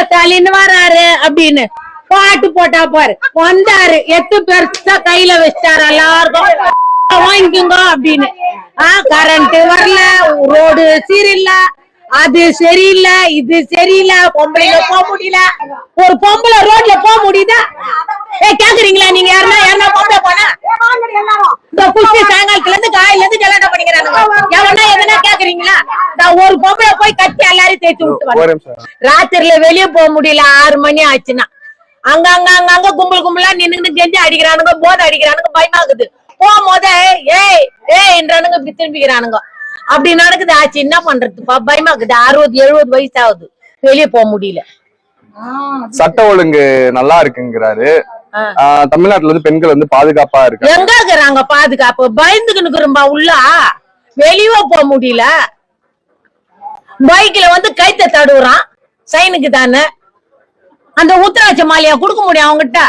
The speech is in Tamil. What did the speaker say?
ஸ்டாலின் வராரு அப்படின்னு பாட்டு போட்டா பாரு. வந்தாரு, 8 பெருசா கையில வச்சிட்டாரு, எல்லாருக்கும் வாங்கிக்கோங்க அப்படின்னு. கரண்ட் வரல, ரோடு சரியில்ல, அது சரியில்லை, இது சரியில்லை, பொம்பளைங்க போக முடியல. ஒரு பொம்பளை ரோட்ல போக முடியுதா? கேக்குறீங்களா நீங்க? யாருன்னா பொம்பளை போனா இந்த குச்சி சாயங்காலத்துல இருந்து காலையில இருந்து கல்யாணம் பண்ணிக்கிறாங்க. எவனா எதனா கேக்குறீங்களா? ஒரு பொம்பளை போய் கட்டி எல்லாரையும் தேய்ச்சி விட்டு ராத்திரில வெளியே போக முடியல. 6 மணி ஆச்சுன்னா அங்க கும்பலா நின்னுட்டு கெஞ்சி அடிக்கிறானுங்க, போதை அடிக்கிறானுங்க, பயமாக்குது. போகும்போது ஏய்ன்றானுங்க, இப்படி திரும்பிக்கிறானுங்க. அப்படி நடக்குது. ஆச்சு என்ன பண்றதுப்பா, பயமாக்குது. 60-70 வயசு ஆகுது, வெளியே போக முடியல. சட்ட ஒழுங்கு நல்லா இருக்குங்கிறாரு. தமிழ்நாட்டுல வந்து பெண்கள் வந்து பாதுகாப்பா இருக்கு. எங்க இருக்கிறாங்க பாதுகாப்பு? பயந்துக்குன்னு உள்ள வெளியே போக முடியல. பைக்ல வந்து கைத்த தடுறான், சைனுக்கு தானே. அந்த உத்தராட்ச மாலையா கொடுக்க முடியும் அவங்ககிட்ட?